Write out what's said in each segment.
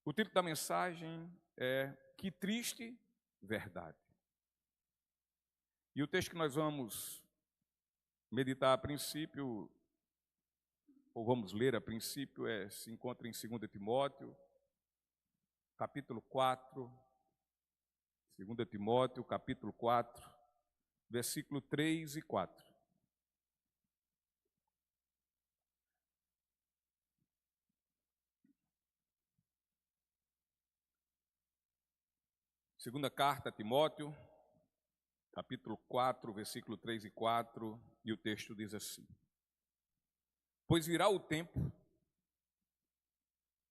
O título da mensagem é Que Triste Verdade. E o texto que nós vamos meditar a princípio, ou vamos ler a princípio, se encontra em 2 Timóteo, capítulo 4, 2 Timóteo, capítulo 4, versículo 3 e 4. Segunda carta a Timóteo, capítulo 4, versículo 3 e 4, e o texto diz assim: Pois virá o tempo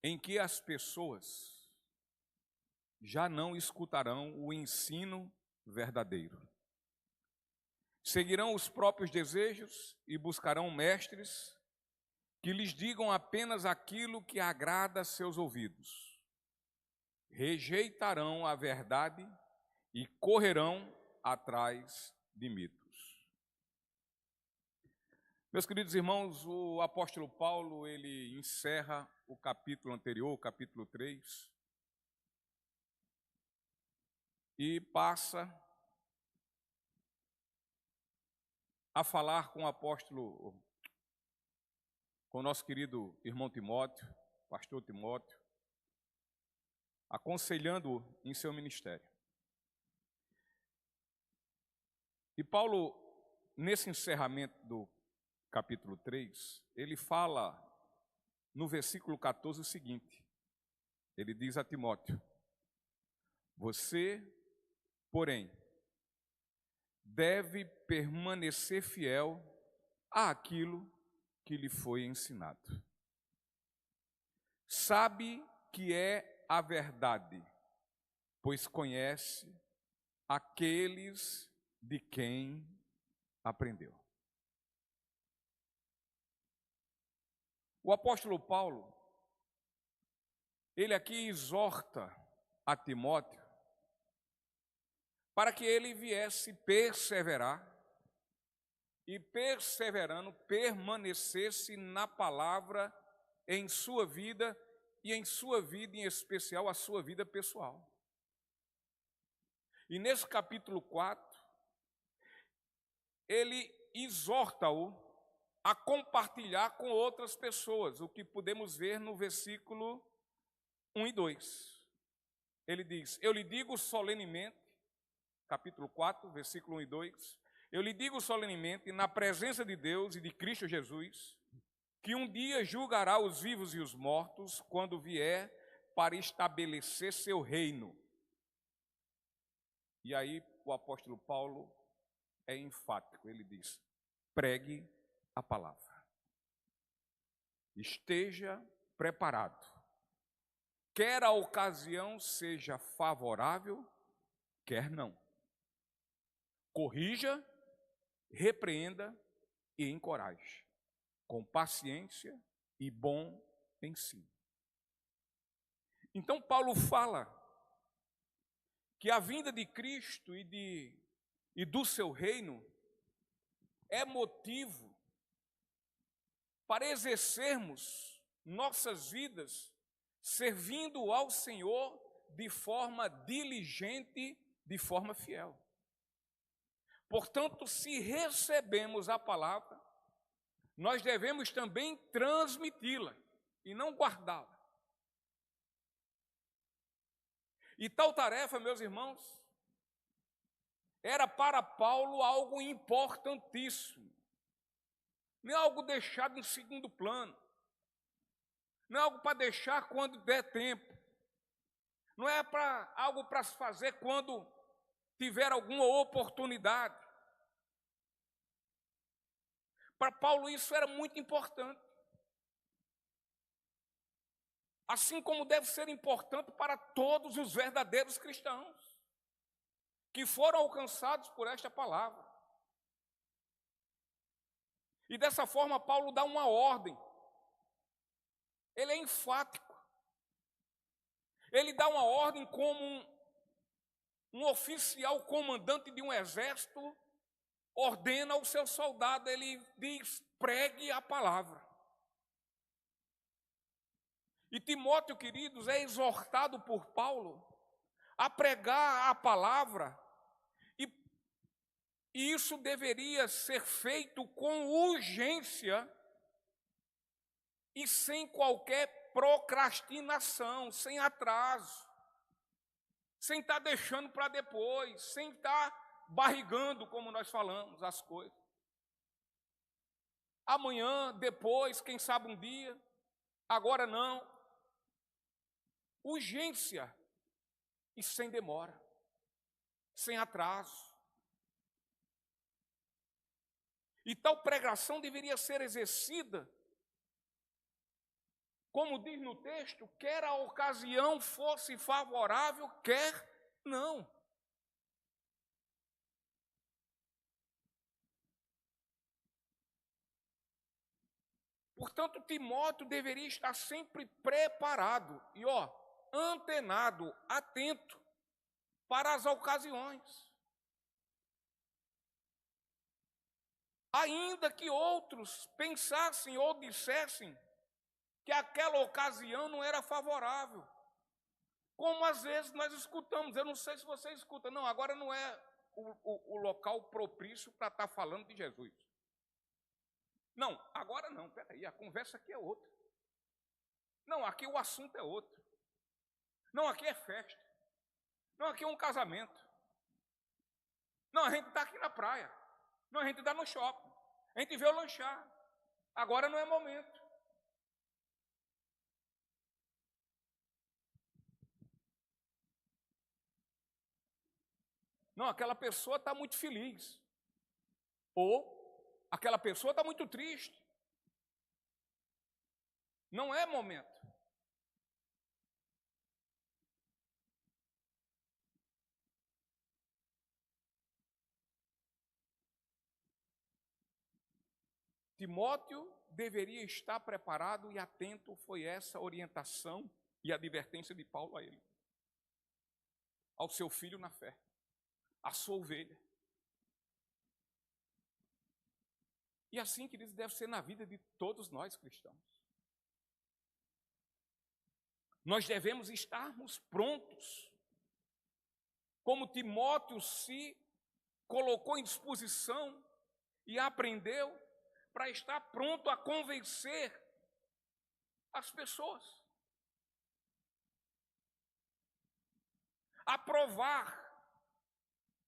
em que as pessoas já não escutarão o ensino verdadeiro. Seguirão os próprios desejos e buscarão mestres que lhes digam apenas aquilo que agrada a seus ouvidos. Rejeitarão a verdade e correrão atrás de mitos. Meus queridos irmãos, o apóstolo Paulo, ele encerra o capítulo anterior, o capítulo 3, e passa a falar com o apóstolo, com o nosso querido irmão Timóteo, pastor Timóteo, aconselhando-o em seu ministério. E Paulo, nesse encerramento do capítulo 3, ele fala no versículo 14 o seguinte: ele diz a Timóteo: Você, porém, deve permanecer fiel àquilo que lhe foi ensinado. Sabe que é a verdade, pois conhece aqueles de quem aprendeu. O apóstolo Paulo, ele aqui exorta a Timóteo para que ele viesse perseverar e, perseverando, permanecesse na palavra em sua vida e em sua vida em especial a sua vida pessoal. E nesse capítulo 4, ele exorta-o a compartilhar com outras pessoas, o que podemos ver no versículo 1 e 2. Ele diz: Eu lhe digo solenemente, capítulo 4, versículo 1 e 2, eu lhe digo solenemente, na presença de Deus e de Cristo Jesus, que um dia julgará os vivos e os mortos, quando vier para estabelecer seu reino. E aí o apóstolo Paulo é enfático, ele diz: pregue a palavra. Esteja preparado. Quer a ocasião seja favorável, quer não. Corrija, repreenda e encoraje, com paciência e bom ensino. Então Paulo fala que a vinda de Cristo e do seu reino é motivo para exercermos nossas vidas servindo ao Senhor de forma diligente, de forma fiel. Portanto, se recebemos a palavra, nós devemos também transmiti-la e não guardá-la. E tal tarefa, meus irmãos, era para Paulo algo importantíssimo. Não é algo deixado em segundo plano. Não é algo para deixar quando der tempo. Não é algo para se fazer quando tiver alguma oportunidade. Para Paulo isso era muito importante. Assim como deve ser importante para todos os verdadeiros cristãos que foram alcançados por esta palavra. E dessa forma Paulo dá uma ordem. Ele é enfático. Ele dá uma ordem como um oficial comandante de um exército ordena ao seu soldado. Ele diz: pregue a palavra. E Timóteo, queridos, é exortado por Paulo a pregar a palavra, e isso deveria ser feito com urgência e sem qualquer procrastinação, sem atraso, sem estar deixando para depois, sem estar barrigando, como nós falamos, as coisas. Amanhã, depois, quem sabe um dia, agora não. Urgência e sem demora, sem atraso. E tal pregação deveria ser exercida, como diz no texto, quer a ocasião fosse favorável, quer não. Portanto, Timóteo deveria estar sempre preparado e, antenado, atento para as ocasiões. Ainda que outros pensassem ou dissessem que aquela ocasião não era favorável. Como às vezes nós escutamos, eu não sei se você escuta, não, agora não é o local propício para estar falando de Jesus. Não, agora não, peraí, a conversa aqui é outra. Não, aqui o assunto é outro. Não, aqui é festa. Não, aqui é um casamento. Não, a gente está aqui na praia. Não, a gente está no shopping. A gente veio lanchar. Agora não é momento. Não, aquela pessoa está muito feliz. Ou aquela pessoa está muito triste. Não é momento. Timóteo deveria estar preparado e atento, foi essa orientação e advertência de Paulo a ele. Ao seu filho na fé, à sua ovelha. E assim, queridos, deve ser na vida de todos nós cristãos. Nós devemos estarmos prontos, como Timóteo se colocou em disposição e aprendeu, para estar pronto a convencer as pessoas, a provar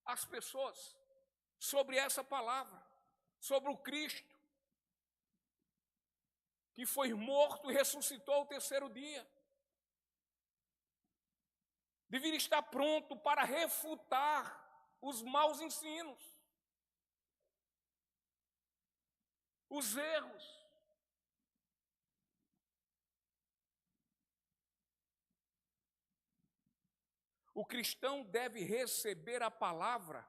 as pessoas sobre essa palavra, sobre o Cristo, que foi morto e ressuscitou ao terceiro dia. Deveria estar pronto para refutar os maus ensinos, os erros. O cristão deve receber a palavra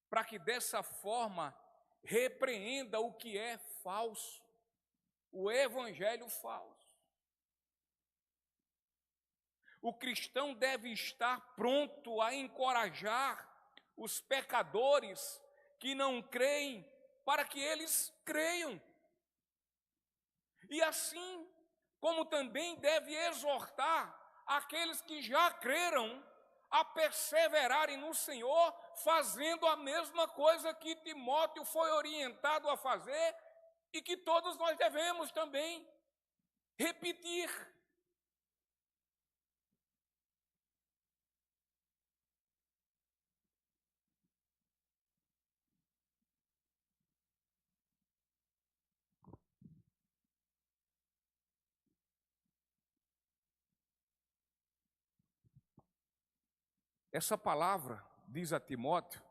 para que dessa forma repreenda o que é falso, o evangelho falso. O cristão deve estar pronto a encorajar os pecadores que não creem, para que eles creiam. E assim como também deve exortar aqueles que já creram a perseverarem no Senhor, fazendo a mesma coisa que Timóteo foi orientado a fazer e que todos nós devemos também repetir. Essa palavra diz a Timóteo,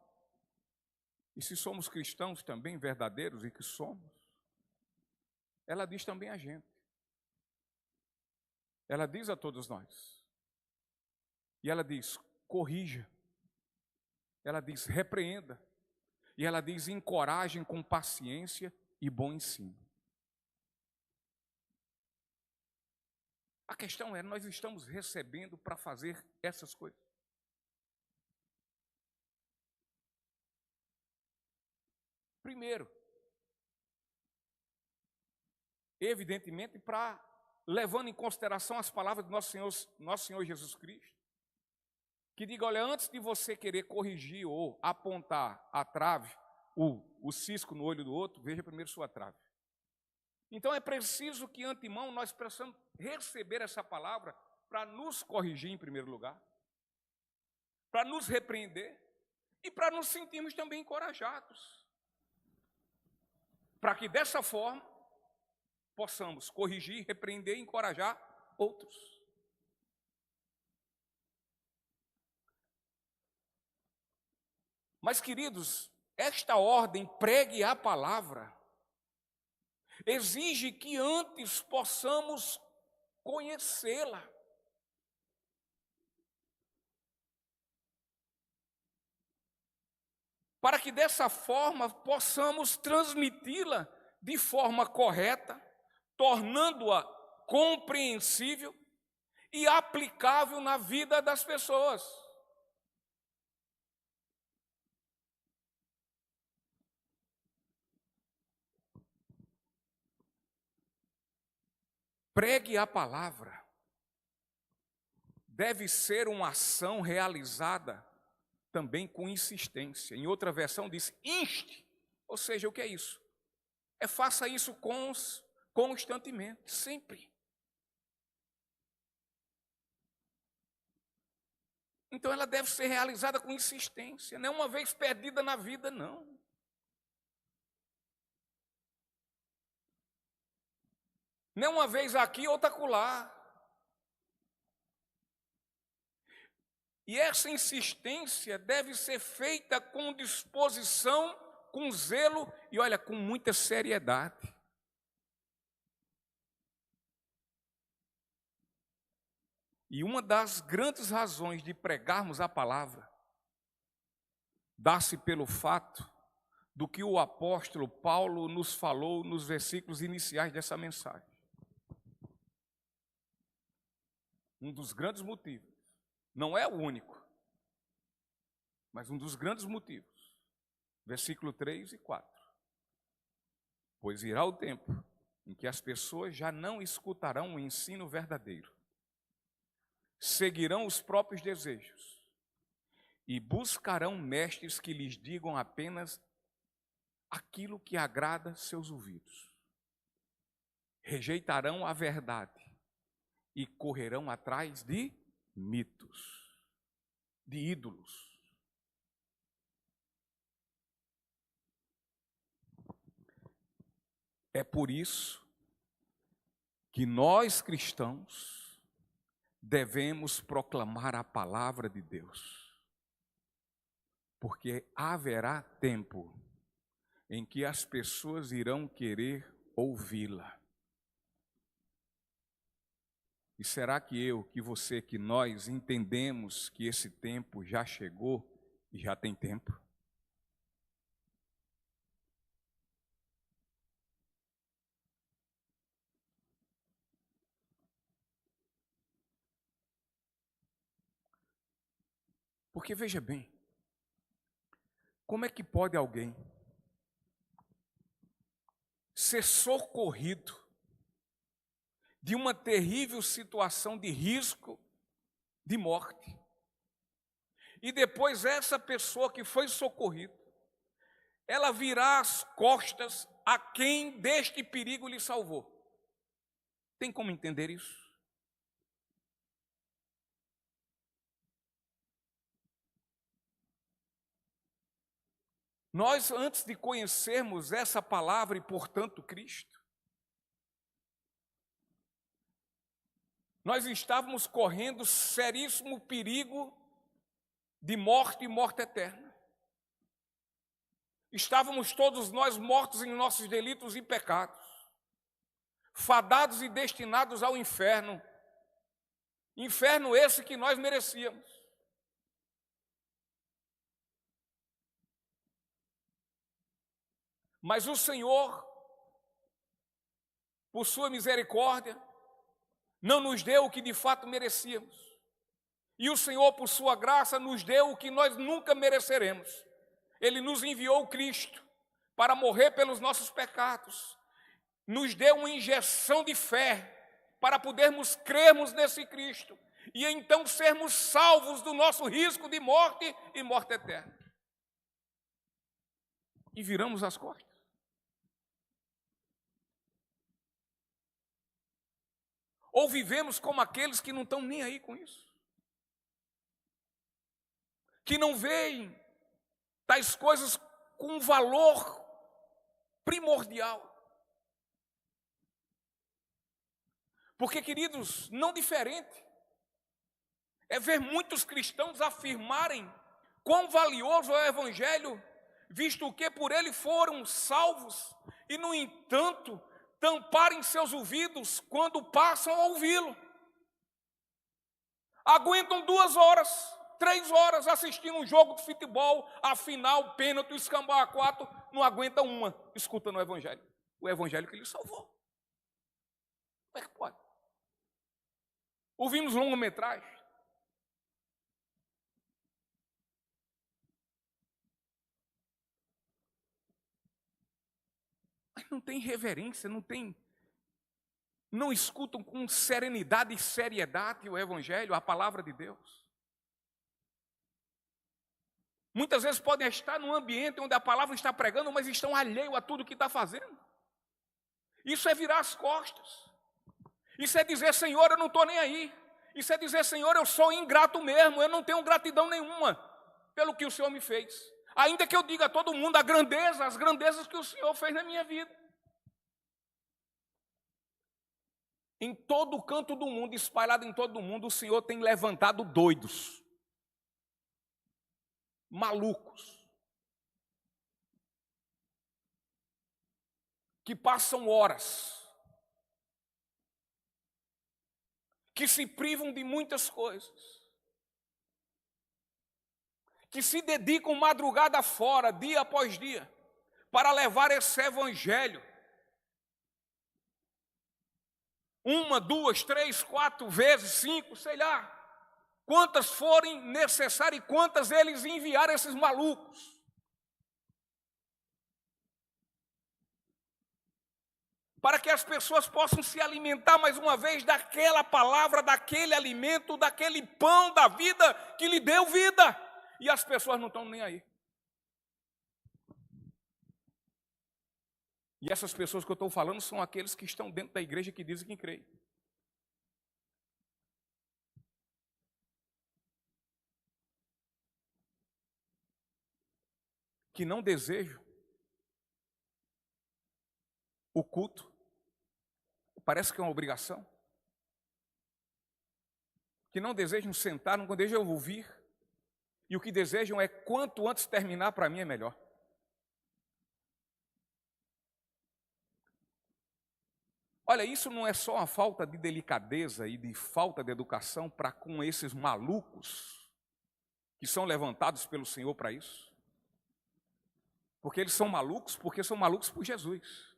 e se somos cristãos também verdadeiros, e que somos, ela diz também a gente. Ela diz a todos nós. E ela diz, corrija. Ela diz, repreenda. E ela diz, encorajem com paciência e bom ensino. A questão é, nós estamos recebendo para fazer essas coisas. Primeiro, evidentemente, para levando em consideração as palavras do nosso Senhor Jesus Cristo, que diga, olha, antes de você querer corrigir ou apontar a trave, o cisco no olho do outro, veja primeiro sua trave. Então é preciso que, antemão, nós precisamos receber essa palavra para nos corrigir em primeiro lugar, para nos repreender e para nos sentirmos também encorajados, para que dessa forma possamos corrigir, repreender e encorajar outros. Mas, queridos, esta ordem, pregue a palavra, exige que antes possamos conhecê-la. Para que dessa forma possamos transmiti-la de forma correta, tornando-a compreensível e aplicável na vida das pessoas. Pregue a palavra. Deve ser uma ação realizada também com insistência. Em outra versão diz inste. Ou seja, o que é isso? Faça isso constantemente, sempre. Então ela deve ser realizada com insistência, não é uma vez perdida na vida, não. Não uma vez aqui, outra acolá. E essa insistência deve ser feita com disposição, com zelo e, olha, com muita seriedade. E uma das grandes razões de pregarmos a palavra dá-se pelo fato do que o apóstolo Paulo nos falou nos versículos iniciais dessa mensagem. Um dos grandes motivos, não é o único, mas um dos grandes motivos, versículo 3 e 4. Pois irá o tempo em que as pessoas já não escutarão o ensino verdadeiro, seguirão os próprios desejos e buscarão mestres que lhes digam apenas aquilo que agrada seus ouvidos. Rejeitarão a verdade e correrão atrás de mitos, de ídolos. É por isso que nós cristãos devemos proclamar a palavra de Deus, porque haverá tempo em que as pessoas irão querer ouvi-la. E será que eu, que você, que nós entendemos que esse tempo já chegou e já tem tempo? Porque veja bem, como é que pode alguém ser socorrido de uma terrível situação de risco de morte, e depois essa pessoa que foi socorrida, ela virá as costas a quem deste perigo lhe salvou? Tem como entender isso? Nós, antes de conhecermos essa palavra e, portanto, Cristo, nós estávamos correndo seríssimo perigo de morte e morte eterna. Estávamos todos nós mortos em nossos delitos e pecados, fadados e destinados ao inferno, inferno esse que nós merecíamos. Mas o Senhor, por sua misericórdia, não nos deu o que de fato merecíamos. E o Senhor, por sua graça, nos deu o que nós nunca mereceremos. Ele nos enviou Cristo para morrer pelos nossos pecados. Nos deu uma injeção de fé para podermos crermos nesse Cristo e então sermos salvos do nosso risco de morte e morte eterna. E viramos as costas. Ou vivemos como aqueles que não estão nem aí com isso, que não veem tais coisas com um valor primordial. Porque, queridos, não diferente é ver muitos cristãos afirmarem quão valioso é o Evangelho, visto que por ele foram salvos, e, no entanto, tamparem seus ouvidos quando passam a ouvi-lo. Aguentam 2 horas, 3 horas assistindo um jogo de futebol, a final, pênalti, escambau a 4, não aguenta uma escutando o Evangelho que lhe salvou. Como é que pode? Ouvimos longa-metragem. Mas não tem reverência, não escutam com serenidade e seriedade o Evangelho, a palavra de Deus. Muitas vezes podem estar num ambiente onde a palavra está pregando, mas estão alheios a tudo que está fazendo. Isso é virar as costas. Isso é dizer, Senhor, eu não estou nem aí. Isso é dizer, Senhor, eu sou ingrato mesmo, eu não tenho gratidão nenhuma pelo que o Senhor me fez. Ainda que eu diga a todo mundo as grandezas que o Senhor fez na minha vida. Em todo canto do mundo, espalhado em todo o mundo, o Senhor tem levantado doidos, malucos, que passam horas, que se privam de muitas coisas, que se dedicam madrugada fora, dia após dia, para levar esse Evangelho. 1, 2, 3, 4 vezes, 5, sei lá, quantas forem necessárias e quantas eles enviaram esses malucos. Para que as pessoas possam se alimentar mais uma vez daquela palavra, daquele alimento, daquele pão da vida que lhe deu vida. E as pessoas não estão nem aí. E essas pessoas que eu estou falando são aqueles que estão dentro da igreja que dizem que creem. Que não desejam o culto, parece que é uma obrigação. Que não desejam sentar, não desejam ouvir. E o que desejam é quanto antes terminar, para mim é melhor. Olha, isso não é só uma falta de delicadeza e de falta de educação para com esses malucos que são levantados pelo Senhor para isso. Porque eles são malucos por Jesus.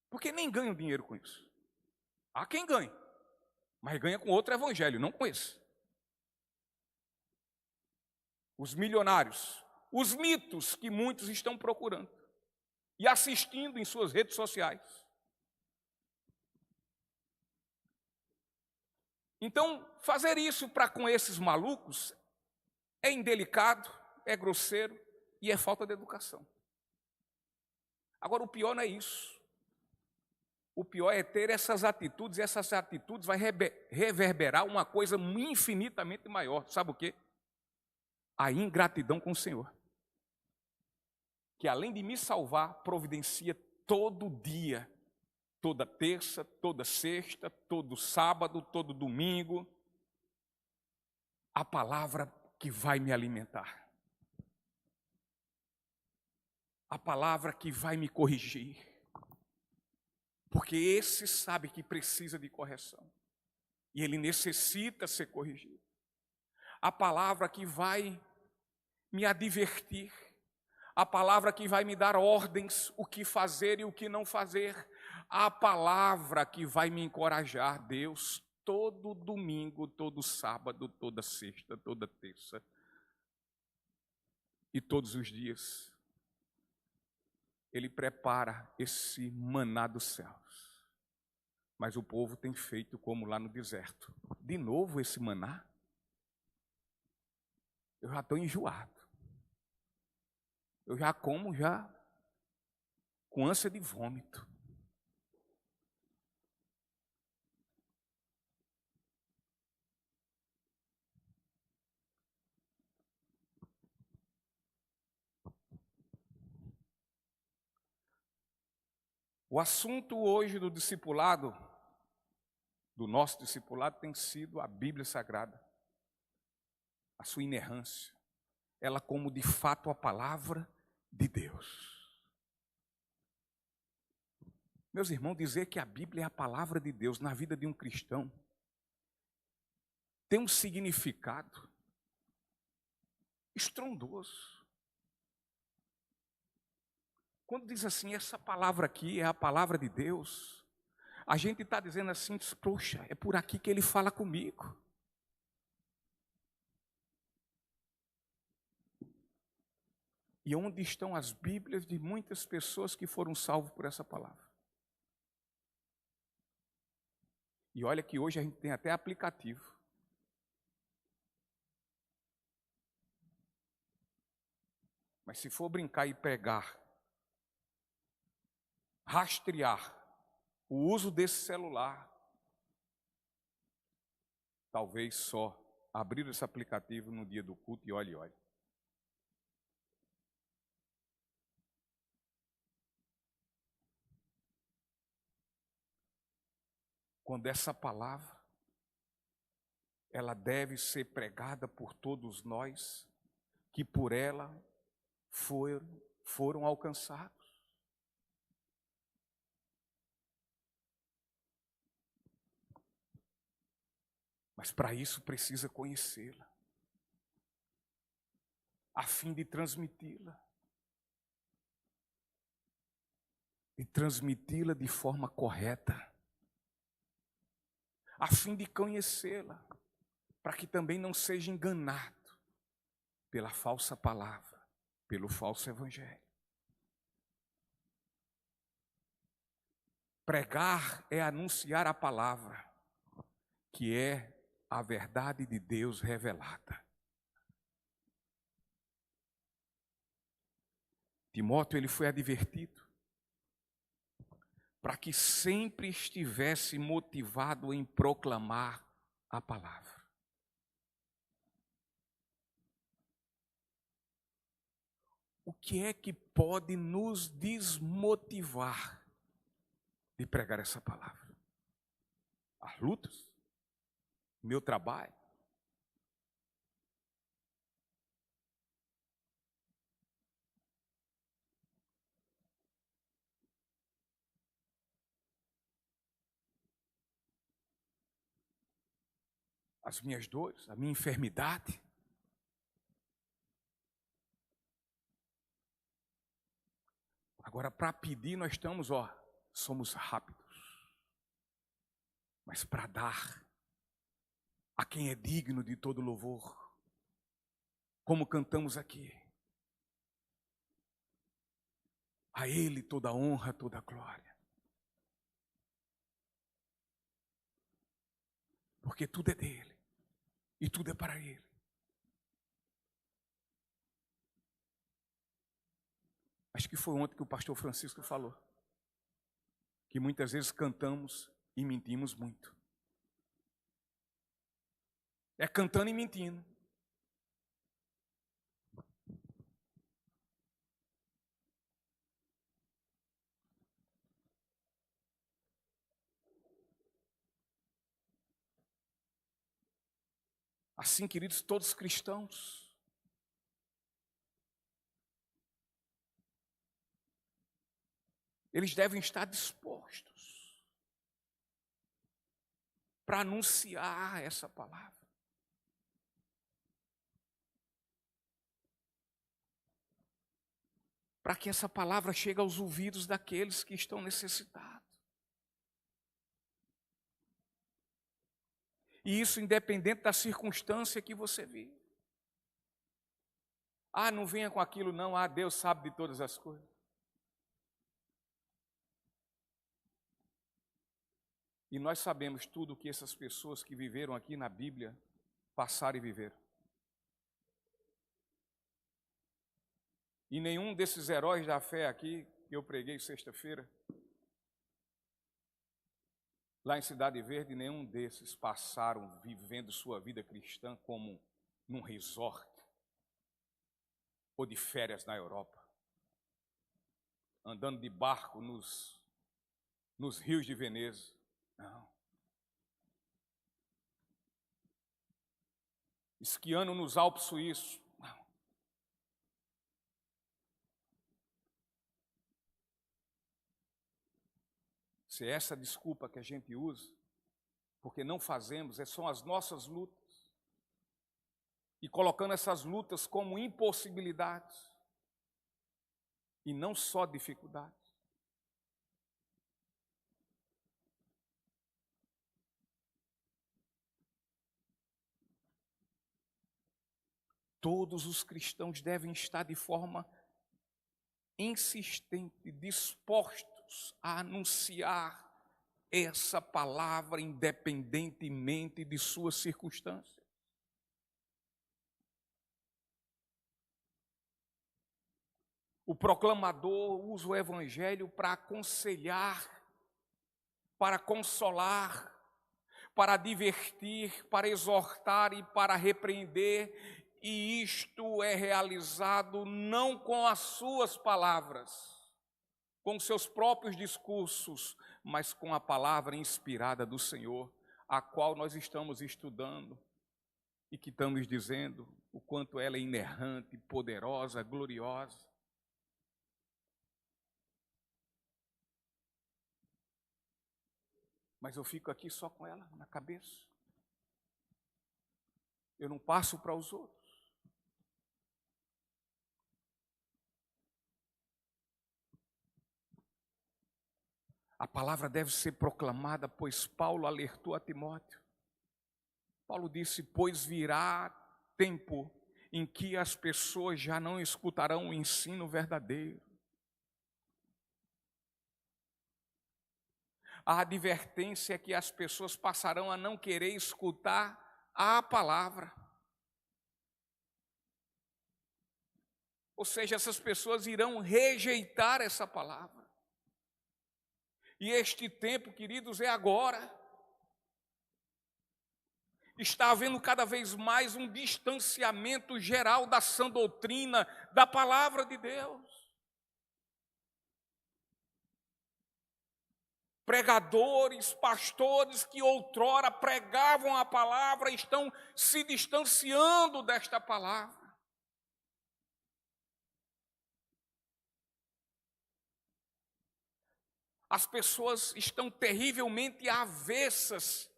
Porque nem ganham dinheiro com isso. Há quem ganhe, mas ganha com outro evangelho, não com esse. Os milionários, os mitos que muitos estão procurando e assistindo em suas redes sociais. Então, fazer isso para com esses malucos é indelicado, é grosseiro e é falta de educação. Agora, o pior não é isso. O pior é ter essas atitudes, e essas atitudes vai reverberar uma coisa infinitamente maior. Sabe o quê? A ingratidão com o Senhor. Que além de me salvar, providencia todo dia, toda terça, toda sexta, todo sábado, todo domingo, a palavra que vai me alimentar. A palavra que vai me corrigir. Porque esse sabe que precisa de correção. E ele necessita ser corrigido. A palavra que vai me advertir. A palavra que vai me dar ordens, o que fazer e o que não fazer. A palavra que vai me encorajar, Deus, todo domingo, todo sábado, toda sexta, toda terça. E todos os dias. Ele prepara esse maná dos céus. Mas o povo tem feito como lá no deserto. De novo esse maná? Eu já estou enjoado. Eu já como com ânsia de vômito. O assunto hoje do discipulado, do nosso discipulado, tem sido a Bíblia Sagrada, a sua inerrância, ela como de fato a palavra de Deus. Meus irmãos, dizer que a Bíblia é a palavra de Deus na vida de um cristão tem um significado estrondoso. Quando diz assim, essa palavra aqui é a palavra de Deus, a gente está dizendo assim, poxa, é por aqui que ele fala comigo. E onde estão as Bíblias de muitas pessoas que foram salvas por essa palavra? E olha que hoje a gente tem até aplicativo. Mas se for brincar e pegar, rastrear o uso desse celular, talvez só abrir esse aplicativo no dia do culto e olhe. Quando essa palavra, ela deve ser pregada por todos nós, que por ela foram alcançados. Mas para isso precisa conhecê-la, a fim de transmiti-la. E transmiti-la de forma correta, a fim de conhecê-la, para que também não seja enganado pela falsa palavra, pelo falso evangelho. Pregar é anunciar a palavra, que é a verdade de Deus revelada. Timóteo, ele foi advertido para que sempre estivesse motivado em proclamar a palavra. O que é que pode nos desmotivar de pregar essa palavra? As lutas? Meu trabalho? As minhas dores? A minha enfermidade? Agora, para pedir, nós estamos, somos rápidos. Mas para dar a quem é digno de todo louvor, como cantamos aqui, a Ele toda honra, toda glória. Porque tudo é dele e tudo é para Ele. Acho que foi ontem que o pastor Francisco falou que muitas vezes cantamos e mentimos muito. É cantando e mentindo. Assim, queridos, todos cristãos, eles devem estar dispostos para anunciar essa palavra. Para que essa palavra chegue aos ouvidos daqueles que estão necessitados. E isso independente da circunstância que você vive. Não venha com aquilo não, Deus sabe de todas as coisas. E nós sabemos tudo o que essas pessoas que viveram aqui na Bíblia passaram e viveram. E nenhum desses heróis da fé aqui, que eu preguei sexta-feira, lá em Cidade Verde, nenhum desses passaram vivendo sua vida cristã como num resort ou de férias na Europa, andando de barco nos rios de Veneza. Não. Esquiando nos Alpes suíços. Não. Se é essa desculpa que a gente usa, porque não fazemos, são as nossas lutas. E colocando essas lutas como impossibilidades. E não só dificuldades. Todos os cristãos devem estar de forma insistente, dispostos a anunciar essa palavra independentemente de suas circunstâncias. O proclamador usa o evangelho para aconselhar, para consolar, para divertir, para exortar e para repreender, e isto é realizado não com as suas palavras, com seus próprios discursos, mas com a palavra inspirada do Senhor, a qual nós estamos estudando e que estamos dizendo o quanto ela é inerrante, poderosa, gloriosa. Mas eu fico aqui só com ela na cabeça. Eu não passo para os outros. A palavra deve ser proclamada, pois Paulo alertou a Timóteo. Paulo disse, pois virá tempo em que as pessoas já não escutarão o ensino verdadeiro. A advertência é que as pessoas passarão a não querer escutar a palavra. Ou seja, essas pessoas irão rejeitar essa palavra. E este tempo, queridos, é agora. Está havendo cada vez mais um distanciamento geral da sã doutrina, da palavra de Deus. Pregadores, pastores que outrora pregavam a palavra estão se distanciando desta palavra. As pessoas estão terrivelmente avessas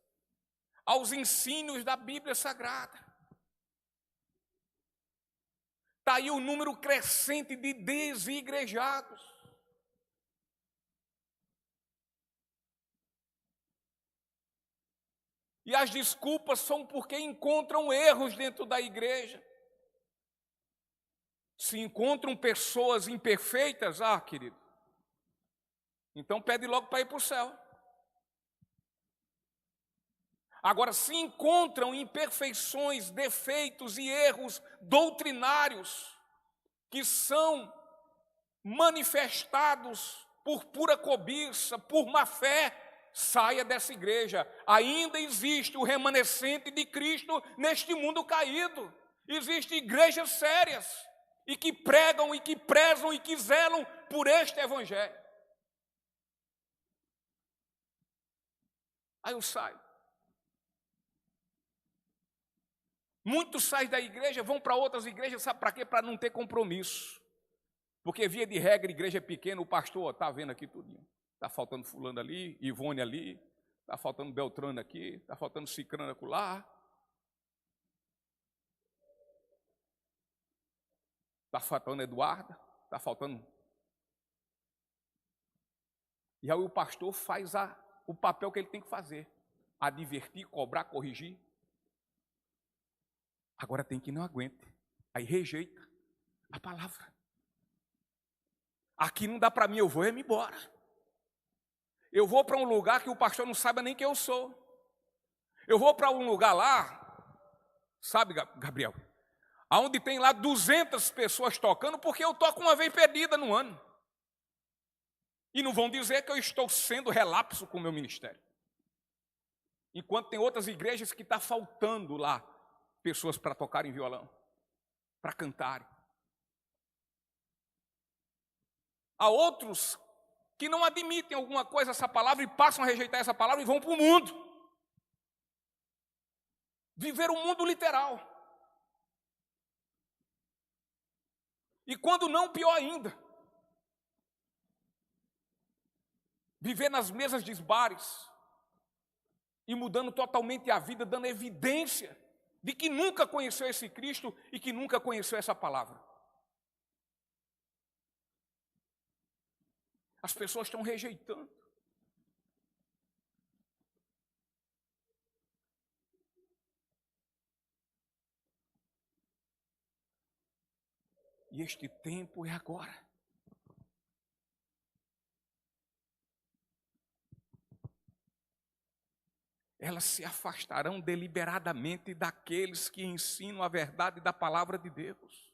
aos ensinos da Bíblia Sagrada. Está aí o número crescente de desigrejados. E as desculpas são porque encontram erros dentro da igreja. Se encontram pessoas imperfeitas, querido, então pede logo para ir para o céu. Agora, se encontram imperfeições, defeitos e erros doutrinários que são manifestados por pura cobiça, por má fé, saia dessa igreja. Ainda existe o remanescente de Cristo neste mundo caído. Existem igrejas sérias e que pregam e que prezam e que zelam por este evangelho. Aí eu saio. Muitos saem da igreja, vão para outras igrejas, sabe para quê? Para não ter compromisso. Porque via de regra, igreja pequena, o pastor está vendo aqui tudinho. Está faltando fulano ali, Ivone ali, está faltando Beltrano aqui, está faltando Cicrano acolá. Está faltando Eduardo, está faltando... E aí o pastor faz o papel que ele tem que fazer. Advertir, cobrar, corrigir. Agora tem que não aguente. Aí rejeita a palavra. Aqui não dá para mim, eu vou me embora. Eu vou para um lugar que o pastor não saiba nem quem eu sou. Eu vou para um lugar lá, sabe, Gabriel, aonde tem lá 200 pessoas tocando, porque eu toco uma vez perdida no ano. E não vão dizer que eu estou sendo relapso com o meu ministério. Enquanto tem outras igrejas que está faltando lá pessoas para tocarem violão, para cantarem. Há outros que não admitem alguma coisa essa palavra e passam a rejeitar essa palavra e vão para o mundo. Viver o mundo literal. E quando não, pior ainda. Viver nas mesas de bares e mudando totalmente a vida, dando evidência de que nunca conheceu esse Cristo e que nunca conheceu essa palavra. As pessoas estão rejeitando. E este tempo é agora. Elas se afastarão deliberadamente daqueles que ensinam a verdade da palavra de Deus.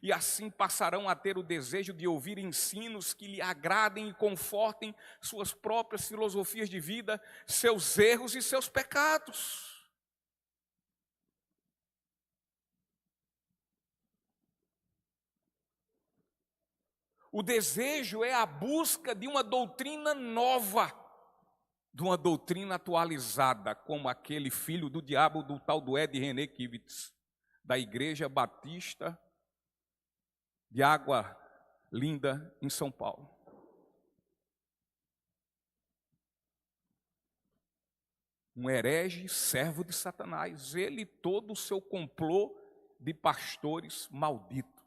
E assim passarão a ter o desejo de ouvir ensinos que lhe agradem e confortem suas próprias filosofias de vida, seus erros e seus pecados. O desejo é a busca de uma doutrina nova, de uma doutrina atualizada, como aquele filho do diabo do tal do Ed René Kivitz, da Igreja Batista de Água Linda, em São Paulo. Um herege, servo de Satanás, ele e todo o seu complô de pastores malditos.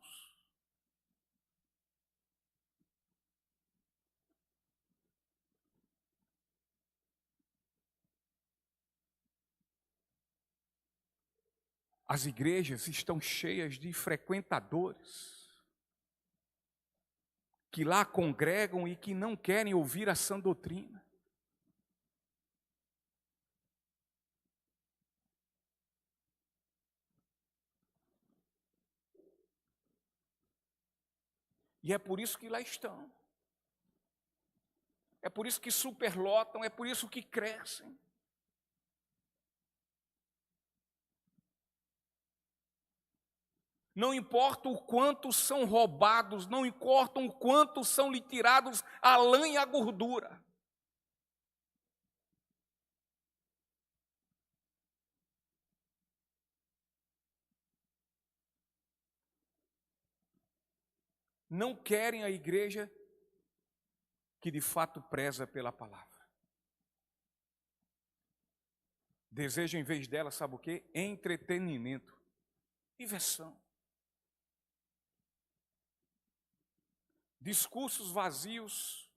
As igrejas estão cheias de frequentadores que lá congregam e que não querem ouvir a sã doutrina. E é por isso que lá estão. É por isso que superlotam, é por isso que crescem. Não importa o quanto são roubados, não importa o quanto são lhe tirados a lã e a gordura. Não querem a igreja que de fato preza pela palavra. Desejam em vez dela, sabe o quê? Entretenimento, diversão. Discursos vazios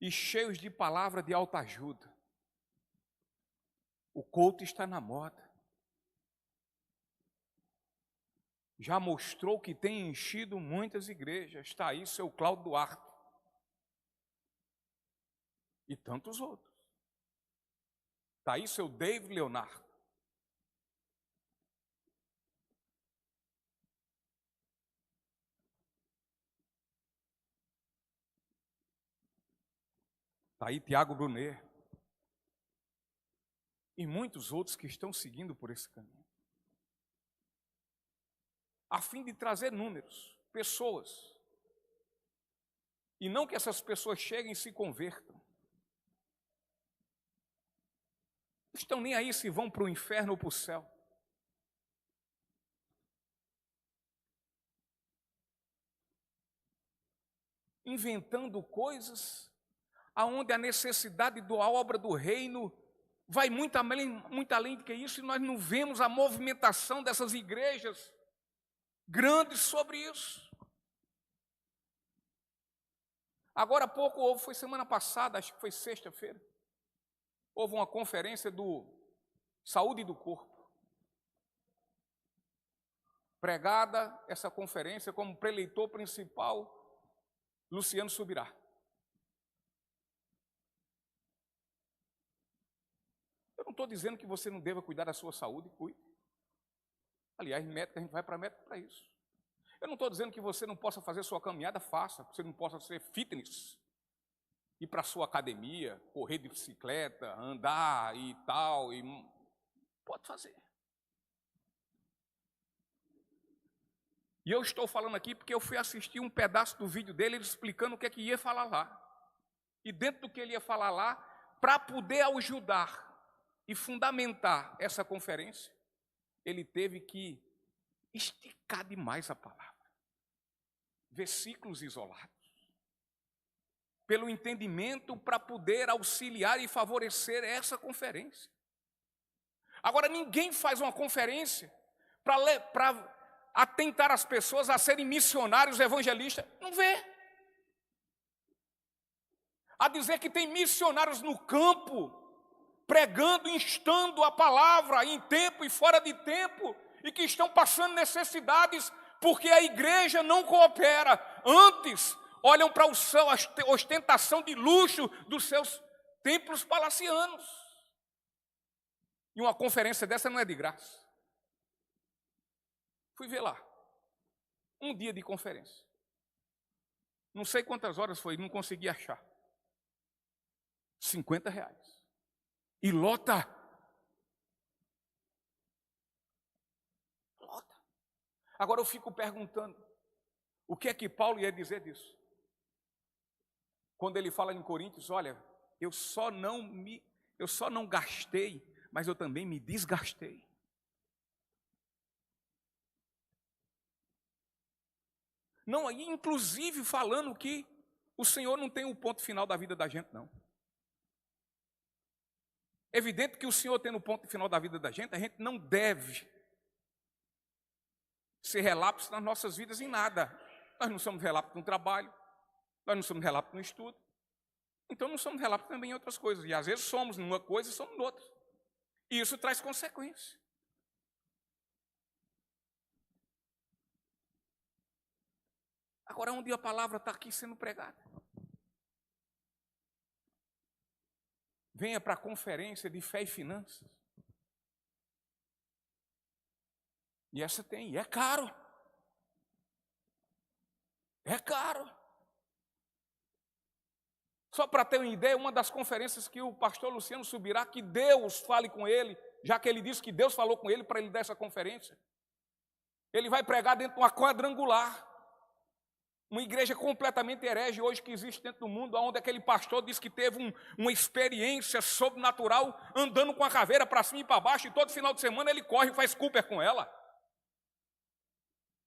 e cheios de palavra de autoajuda. O culto está na moda. Já mostrou que tem enchido muitas igrejas. Está aí seu Cláudio Duarte. E tantos outros. Está aí seu David Leonardo. Está aí Tiago Brunet. E muitos outros que estão seguindo por esse caminho. A fim de trazer números, pessoas. E não que essas pessoas cheguem e se convertam. Não estão nem aí se vão para o inferno ou para o céu. Inventando coisas aonde a necessidade da obra do reino vai muito além do que isso, e nós não vemos a movimentação dessas igrejas grandes sobre isso. Agora há pouco, foi semana passada, acho que foi sexta-feira, houve uma conferência do Saúde do Corpo. Pregada essa conferência como preleitor principal, Luciano Subirá. estou dizendo que você não deva cuidar da sua saúde, cuide. Aliás, médico, a gente vai para médico para isso. Eu não estou dizendo que você não possa fazer sua caminhada, faça. Que você não possa ser fitness, ir para a sua academia, correr de bicicleta, andar e tal. Pode fazer. E eu estou falando aqui porque eu fui assistir um pedaço do vídeo dele, ele explicando o que é que ia falar lá. E dentro do que ele ia falar lá, para poder ajudar e fundamentar essa conferência, ele teve que esticar demais a palavra. Versículos isolados. Pelo entendimento para poder auxiliar e favorecer essa conferência. Agora, ninguém faz uma conferência para atentar as pessoas a serem missionários evangelistas. Não vê. A dizer que tem missionários no campo, pregando, instando a palavra em tempo e fora de tempo, e que estão passando necessidades porque a igreja não coopera. Antes, olham para o céu, a ostentação de luxo dos seus templos palacianos. E uma conferência dessa não é de graça. Fui ver lá. Um dia de conferência. Não sei quantas horas foi, não consegui achar. R$50. E lota. Lota. Agora eu fico perguntando, o que é que Paulo ia dizer disso? Quando ele fala em Coríntios, olha, eu só não gastei, mas eu também me desgastei. Não, aí inclusive falando que o Senhor não tem o ponto final da vida da gente, não. Evidente que o Senhor tem no ponto final da vida da gente, a gente não deve ser relapso nas nossas vidas em nada. Nós não somos relapsos no trabalho, nós não somos relapsos no estudo, então não somos relapsos também em outras coisas. E às vezes somos numa coisa e somos noutra. E isso traz consequências. Agora, onde a palavra está aqui sendo pregada? Venha para a conferência de fé e finanças. E essa tem, e é caro. É caro. Só para ter uma ideia, uma das conferências que o pastor Luciano Subirá, que Deus fale com ele, já que ele disse que Deus falou com ele para ele dar essa conferência. Ele vai pregar dentro de uma quadrangular. Uma igreja completamente herege hoje que existe dentro do mundo, onde aquele pastor diz que teve uma experiência sobrenatural andando com a caveira para cima e para baixo, e todo final de semana ele corre e faz Cooper com ela.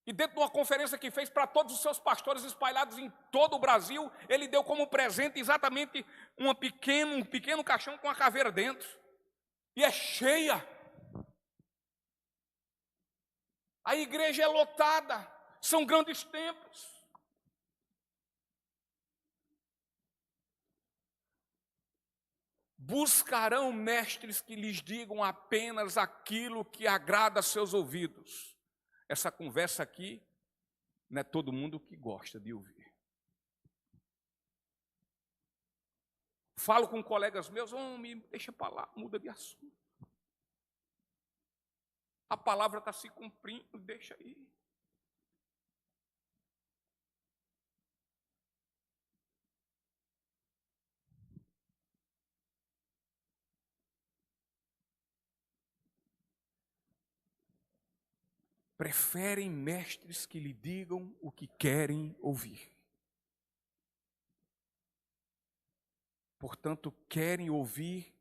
E dentro de uma conferência que fez para todos os seus pastores espalhados em todo o Brasil, ele deu como presente exatamente um pequeno caixão com a caveira dentro. E é cheia. A igreja é lotada, são grandes templos. Buscarão mestres que lhes digam apenas aquilo que agrada a seus ouvidos. Essa conversa aqui não é todo mundo que gosta de ouvir. Falo com colegas meus, me deixa para lá, muda de assunto. A palavra está se cumprindo, deixa aí. Preferem mestres que lhe digam o que querem ouvir. Portanto,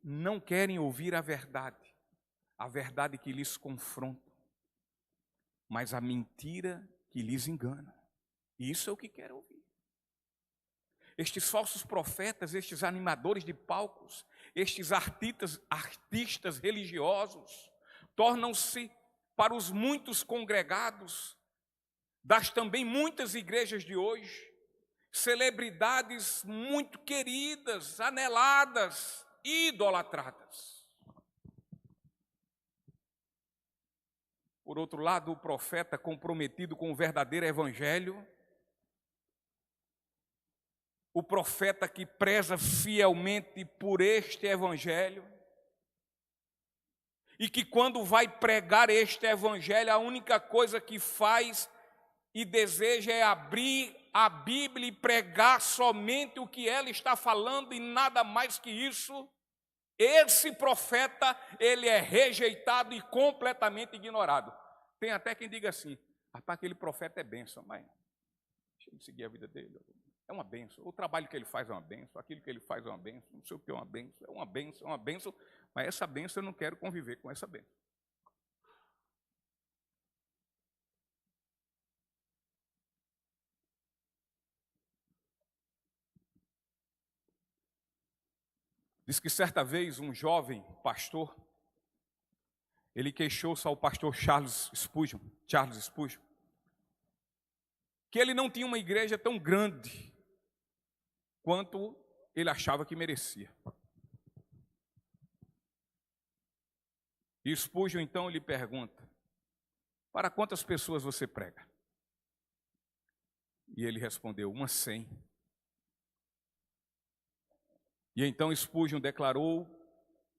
não querem ouvir a verdade que lhes confronta, mas a mentira que lhes engana. E isso é o que querem ouvir. Estes falsos profetas, estes animadores de palcos, estes artistas religiosos, tornam-se para os muitos congregados das também muitas igrejas de hoje, celebridades muito queridas, aneladas, idolatradas. Por outro lado, o profeta comprometido com o verdadeiro evangelho, o profeta que preza fielmente por este evangelho, e que quando vai pregar este evangelho, a única coisa que faz e deseja é abrir a Bíblia e pregar somente o que ela está falando e nada mais que isso, esse profeta, ele é rejeitado e completamente ignorado. Tem até quem diga assim: rapaz, aquele profeta é bênção, mas deixa ele seguir a vida dele. É uma bênção. O trabalho que ele faz é uma bênção, aquilo que ele faz é uma bênção, não sei o que é uma bênção, é uma bênção, mas essa bênção eu não quero conviver com essa bênção. Diz que certa vez um jovem pastor, ele queixou-se ao pastor Charles Spurgeon, que ele não tinha uma igreja tão grande quanto ele achava que merecia. E Spurgeon então lhe pergunta: para quantas pessoas você prega? E ele respondeu: umas 100. E então Spurgeon declarou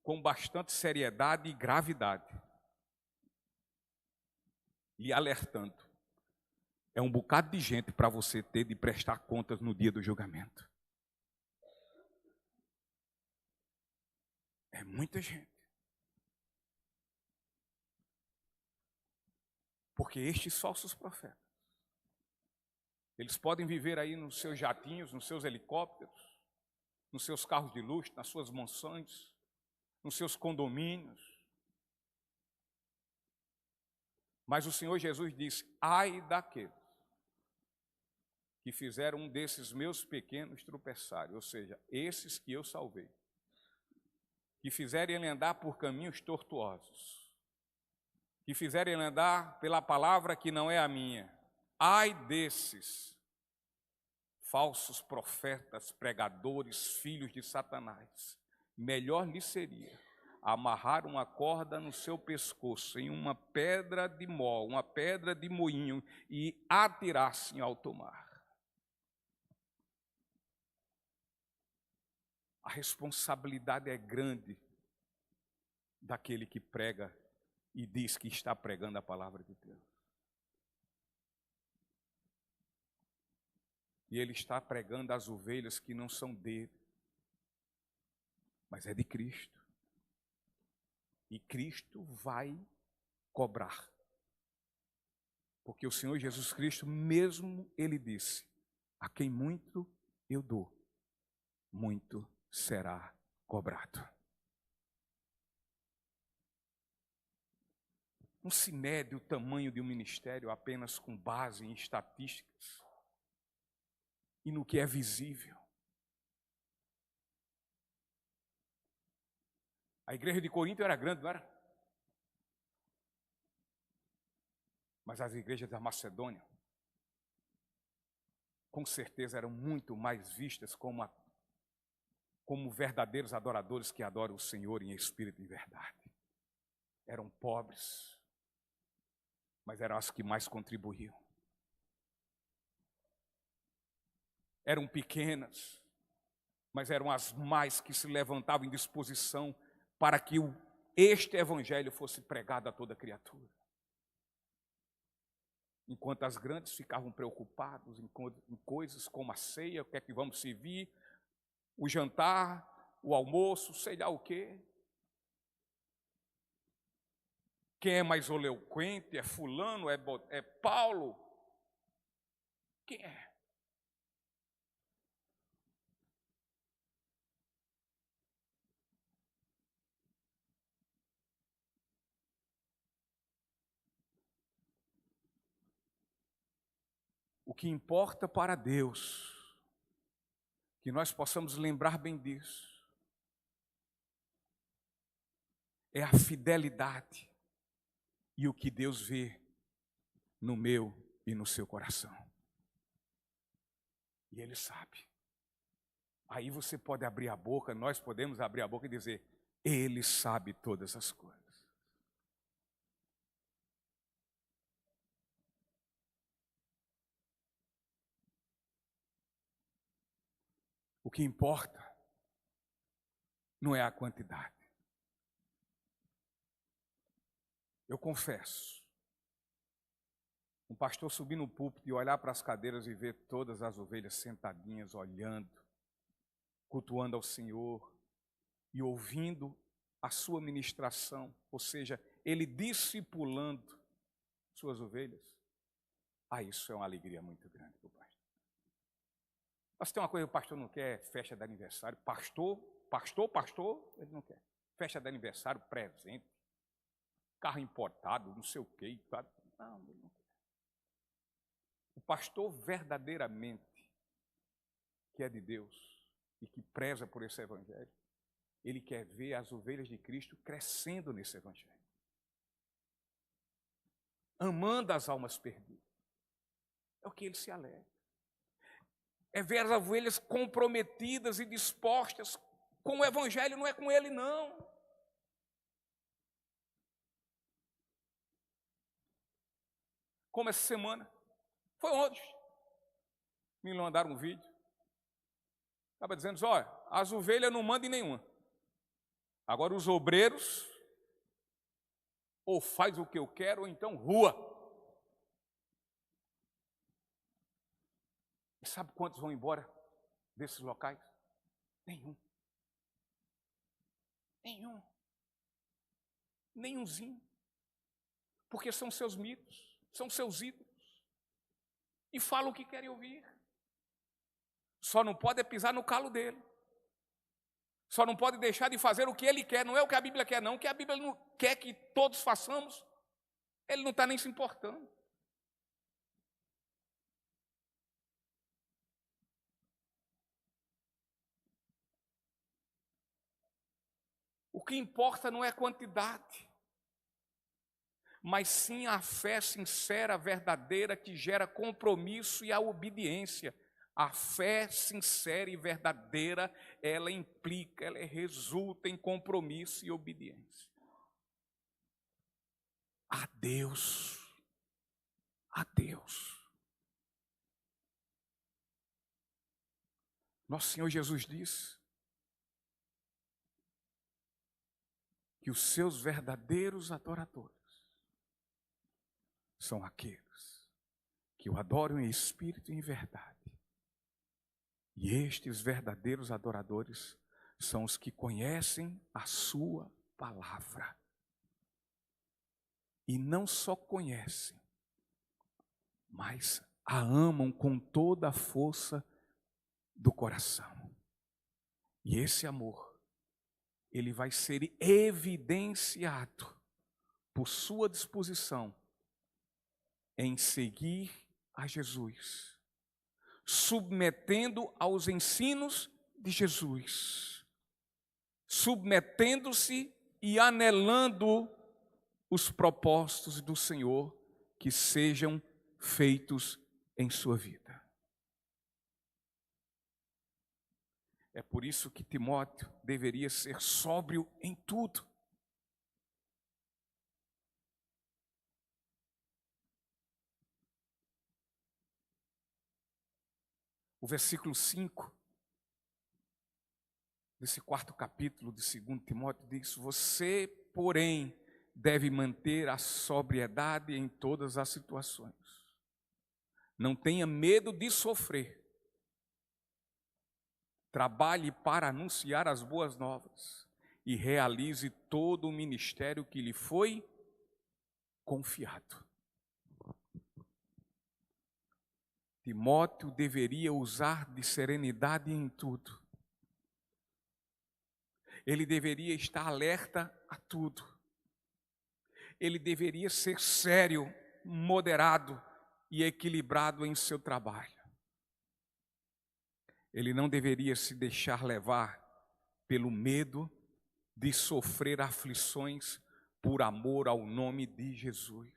com bastante seriedade e gravidade, lhe alertando: é um bocado de gente para você ter de prestar contas no dia do julgamento. É muita gente. Porque estes falsos profetas, eles podem viver aí nos seus jatinhos, nos seus helicópteros, nos seus carros de luxo, nas suas mansões, nos seus condomínios. Mas o Senhor Jesus disse: ai daqueles que fizeram um desses meus pequenos tropeçarem, ou seja, esses que eu salvei, que fizerem ele andar por caminhos tortuosos, que fizerem ele andar pela palavra que não é a minha. Ai desses falsos profetas, pregadores, filhos de Satanás. Melhor lhe seria amarrar uma corda no seu pescoço, em uma pedra de mó, uma pedra de moinho, e atirar-se em alto mar. A responsabilidade é grande daquele que prega e diz que está pregando a palavra de Deus. E ele está pregando as ovelhas que não são dele, mas é de Cristo. E Cristo vai cobrar. Porque o Senhor Jesus Cristo mesmo, ele disse: a quem muito eu dou, muito será cobrado. Não se mede o tamanho de um ministério apenas com base em estatísticas e no que é visível. A igreja de Corinto era grande, não era? Mas as igrejas da Macedônia, com certeza, eram muito mais vistas como verdadeiros adoradores que adoram o Senhor em espírito e verdade. Eram pobres, mas eram as que mais contribuíam. Eram pequenas, mas eram as mais que se levantavam em disposição para que este evangelho fosse pregado a toda criatura. Enquanto as grandes ficavam preocupados em coisas como a ceia, o que é que vamos servir, o jantar, o almoço, sei lá o quê. Quem é mais eloquente? É fulano? É Paulo? Quem é? O que importa para Deus, que nós possamos lembrar bem disso, é a fidelidade e o que Deus vê no meu e no seu coração. E Ele sabe. Aí você pode abrir a boca, nós podemos abrir a boca e dizer: Ele sabe todas as coisas. O que importa não é a quantidade. Eu confesso, um pastor subir no púlpito e olhar para as cadeiras e ver todas as ovelhas sentadinhas, olhando, cultuando ao Senhor e ouvindo a sua ministração, ou seja, ele discipulando suas ovelhas, isso é uma alegria muito grande para o pastor. Mas tem uma coisa que o pastor não quer, festa de aniversário. Pastor, ele não quer. Festa de aniversário, presente, carro importado, não sei o quê. Não, ele não quer. O pastor verdadeiramente, que é de Deus e que preza por esse evangelho, ele quer ver as ovelhas de Cristo crescendo nesse evangelho, amando as almas perdidas. É o que ele se alegra. É ver as ovelhas comprometidas e dispostas com o evangelho, não é com ele, não. Como essa semana, foi ontem, me mandaram um vídeo, estava dizendo, olha, as ovelhas não mandam em nenhuma. Agora os obreiros, ou faz o que eu quero, ou então rua. E sabe quantos vão embora desses locais? Nenhum. Nenhumzinho. Porque são seus mitos, são seus ídolos. E falam o que querem ouvir. Só não pode pisar no calo dele. Só não pode deixar de fazer o que ele quer. Não é o que a Bíblia quer, não. O que a Bíblia não quer que todos façamos, ele não está nem se importando. O que importa não é a quantidade, mas sim a fé sincera, verdadeira, que gera compromisso e a obediência. A fé sincera e verdadeira, ela implica, ela resulta em compromisso e obediência. A Deus. Nosso Senhor Jesus disse que os seus verdadeiros adoradores são aqueles que o adoram em espírito e em verdade. E estes verdadeiros adoradores são os que conhecem a sua palavra. E não só conhecem, mas a amam com toda a força do coração. E esse amor, ele vai ser evidenciado por sua disposição em seguir a Jesus, submetendo aos ensinos de Jesus, submetendo-se e anelando os propósitos do Senhor que sejam feitos em sua vida. É por isso que Timóteo deveria ser sóbrio em tudo. O versículo 5 desse 4º capítulo de 2 Timóteo diz: você, porém, deve manter a sobriedade em todas as situações. Não tenha medo de sofrer. Trabalhe para anunciar as boas novas e realize todo o ministério que lhe foi confiado. Timóteo deveria usar de serenidade em tudo. Ele deveria estar alerta a tudo. Ele deveria ser sério, moderado e equilibrado em seu trabalho. Ele não deveria se deixar levar pelo medo de sofrer aflições por amor ao nome de Jesus.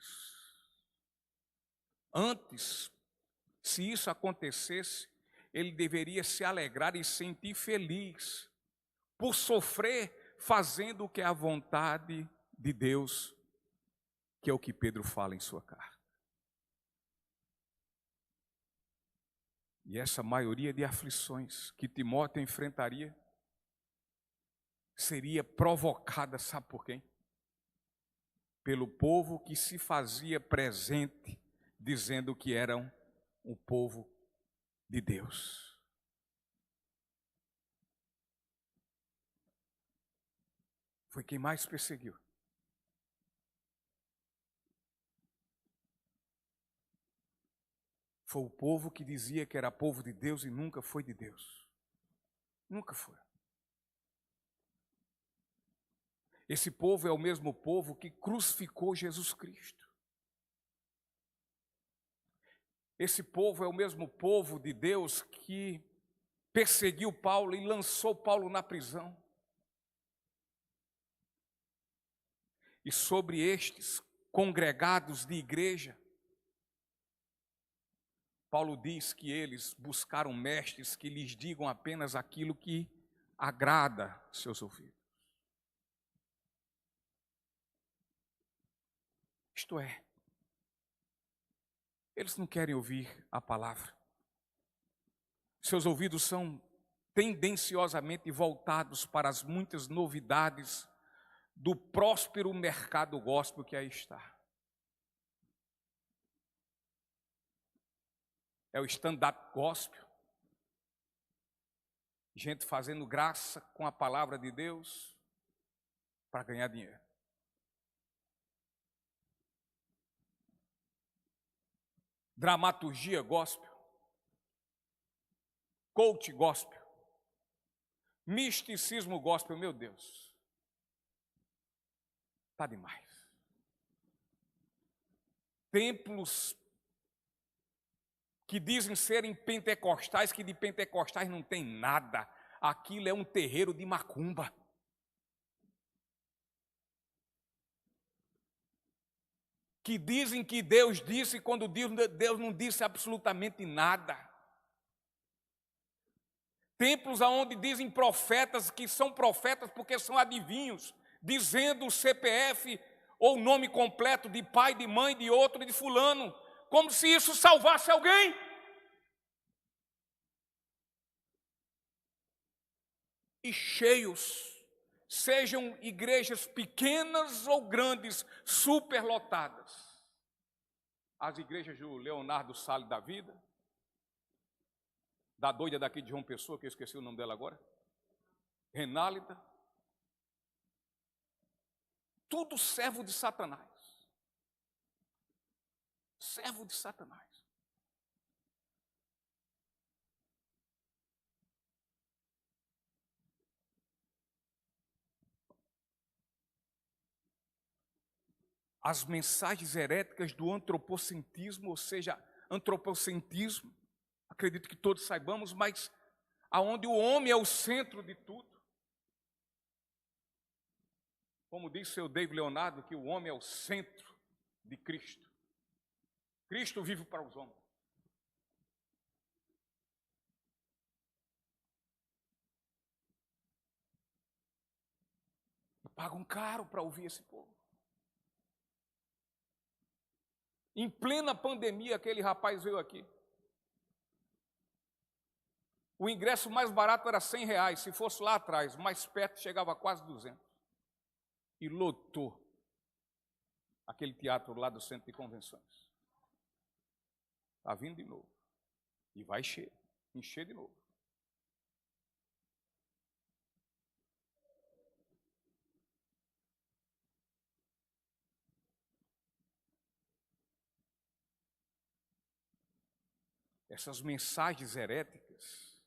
Antes, se isso acontecesse, ele deveria se alegrar e sentir feliz por sofrer fazendo o que é a vontade de Deus, que é o que Pedro fala em sua carta. E essa maioria de aflições que Timóteo enfrentaria seria provocada, sabe por quem? pelo povo que se fazia presente, dizendo que eram o povo de Deus. Foi quem mais perseguiu. Foi o povo que dizia que era povo de Deus e nunca foi de Deus. Nunca foi. Esse povo é o mesmo povo que crucificou Jesus Cristo. Esse povo é o mesmo povo de Deus que perseguiu Paulo e lançou Paulo na prisão. E sobre estes congregados de igreja, Paulo diz que eles buscaram mestres que lhes digam apenas aquilo que agrada seus ouvidos. Isto é, eles não querem ouvir a palavra. Seus ouvidos são tendenciosamente voltados para as muitas novidades do próspero mercado gospel que aí está. É o stand-up gospel, gente fazendo graça com a palavra de Deus para ganhar dinheiro. Dramaturgia gospel, coach gospel, misticismo gospel, meu Deus, está demais. Templos que dizem serem pentecostais, que de pentecostais não tem nada. Aquilo é um terreiro de macumba. Que dizem que Deus disse quando Deus não disse absolutamente nada. Templos onde dizem profetas que são profetas porque são adivinhos, dizendo o CPF ou o nome completo de pai, de mãe, de outro, de fulano, como se isso salvasse alguém. E cheios, sejam igrejas pequenas ou grandes, superlotadas. As igrejas do Leonardo Salles da vida, da doida daqui de João Pessoa, que eu esqueci o nome dela agora, Renálida, tudo servo de Satanás. Servo de Satanás. As mensagens heréticas do antropocentrismo, ou seja, antropocentrismo, acredito que todos saibamos, mas aonde o homem é o centro de tudo. Como disse seu David Leonardo, que o homem é o centro de Cristo. Cristo vive para os homens. E pagam caro para ouvir esse povo. Em plena pandemia, aquele rapaz veio aqui. O ingresso mais barato era R$100, se fosse lá atrás, mais perto chegava a quase 200. E lotou aquele teatro lá do centro de convenções. Está vindo de novo. E vai encher de novo. Essas mensagens heréticas,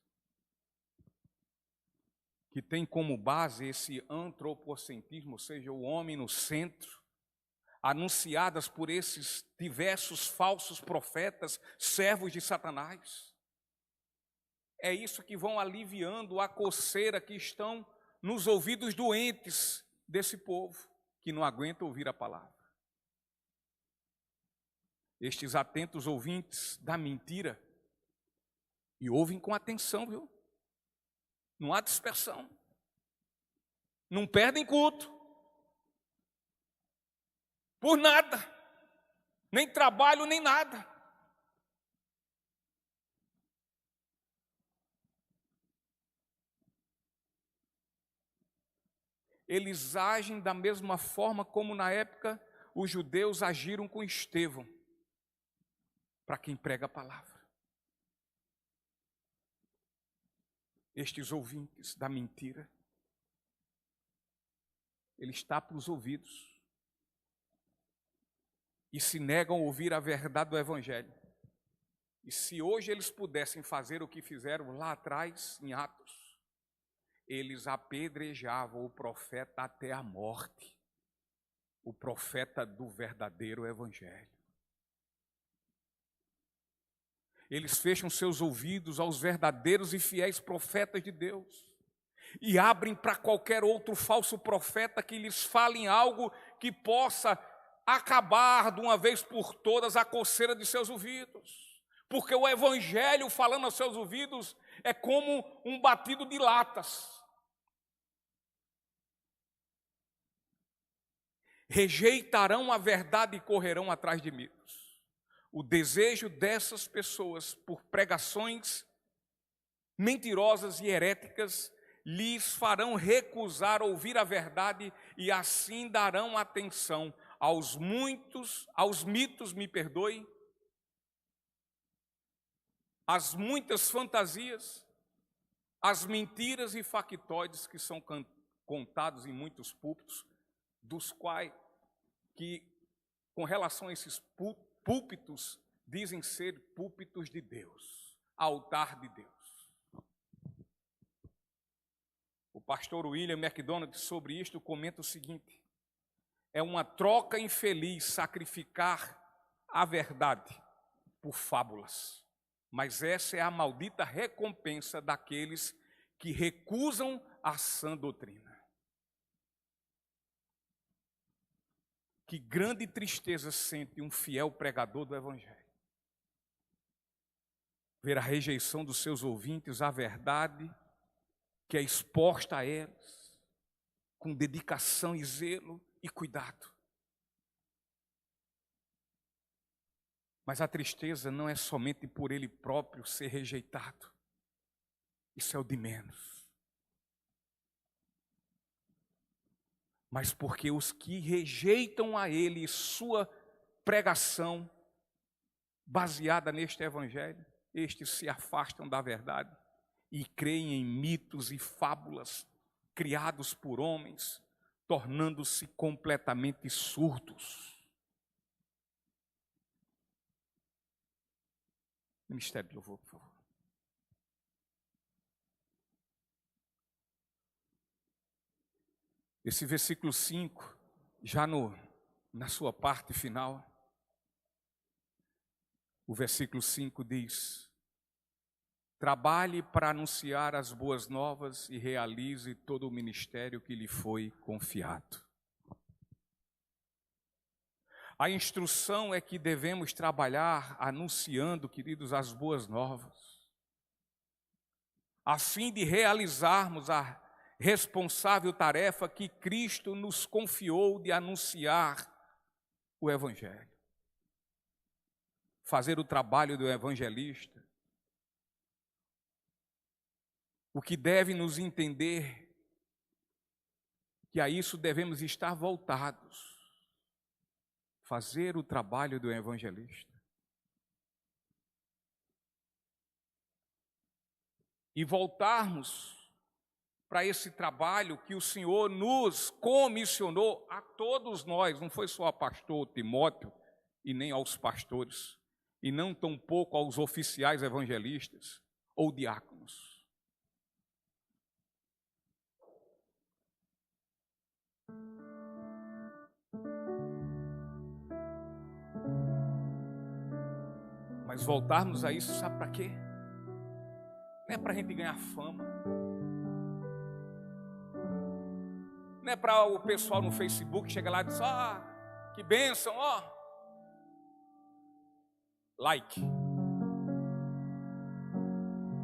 que tem como base esse antropocentrismo, ou seja, o homem no centro, anunciadas por esses diversos falsos profetas, servos de Satanás. É isso que vão aliviando a coceira que estão nos ouvidos doentes desse povo, que não aguenta ouvir a palavra. Estes atentos ouvintes da mentira, e ouvem com atenção, viu? Não há dispersão. Não perdem culto. Por nada. Nem trabalho, nem nada. Eles agem da mesma forma como na época os judeus agiram com Estevão, para quem prega a palavra. Estes ouvintes da mentira, eles tapam os ouvidos e se negam a ouvir a verdade do Evangelho. E se hoje eles pudessem fazer o que fizeram lá atrás, em Atos, eles apedrejavam o profeta até a morte, o profeta do verdadeiro Evangelho. Eles fecham seus ouvidos aos verdadeiros e fiéis profetas de Deus e abrem para qualquer outro falso profeta que lhes fale algo que possa acabar de uma vez por todas a coceira de seus ouvidos. Porque o Evangelho falando aos seus ouvidos é como um batido de latas. Rejeitarão a verdade e correrão atrás de mitos. O desejo dessas pessoas por pregações mentirosas e heréticas lhes farão recusar ouvir a verdade e assim darão atenção aos mitos, às muitas fantasias, às mentiras e factoides que são contados em muitos púlpitos, dos quais que, com relação a esses púlpitos, dizem ser púlpitos de Deus, altar de Deus. O pastor William MacDonald sobre isto comenta o seguinte: é uma troca infeliz sacrificar a verdade por fábulas, mas essa é a maldita recompensa daqueles que recusam a sã doutrina. Que grande tristeza sente um fiel pregador do Evangelho. Ver a rejeição dos seus ouvintes à verdade que é exposta a eles, com dedicação e zelo e cuidado. Mas a tristeza não é somente por ele próprio ser rejeitado. Isso é o de menos. Mas porque os que rejeitam a ele e sua pregação baseada neste Evangelho, estes se afastam da verdade e creem em mitos e fábulas criados por homens, tornando-se completamente surdos. Ministério de Louvor, por favor. Esse versículo 5, já na sua parte final, o versículo 5 diz: trabalhe para anunciar as boas novas e realize todo o ministério que lhe foi confiado. A instrução é que devemos trabalhar anunciando, queridos, as boas novas, a fim de realizarmos a responsável tarefa que Cristo nos confiou de anunciar o Evangelho. Fazer o trabalho do evangelista. O que deve nos entender que a isso devemos estar voltados. Fazer o trabalho do evangelista. E voltarmos para esse trabalho que o Senhor nos comissionou a todos nós, não foi só ao pastor Timóteo e nem aos pastores, e não tampouco aos oficiais evangelistas ou diáconos. Mas voltarmos a isso, sabe para quê? Não é para a gente ganhar fama. Não é para o pessoal no Facebook chegar lá e dizer: que bênção, like.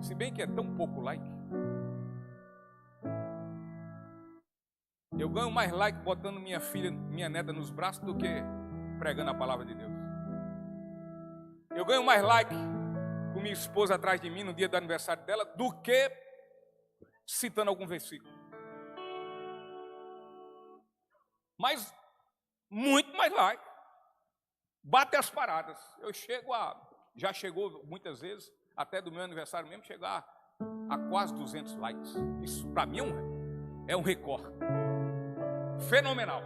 Se bem que é tão pouco like. Eu ganho mais like botando minha filha, minha neta nos braços do que pregando a palavra de Deus. Eu ganho mais like com minha esposa atrás de mim no dia do aniversário dela do que citando algum versículo. Mas Muito mais like. Bate as paradas. Eu chego já chegou muitas vezes, até do meu aniversário mesmo, chegar a quase 200 likes. Isso para mim é um recorde. Fenomenal.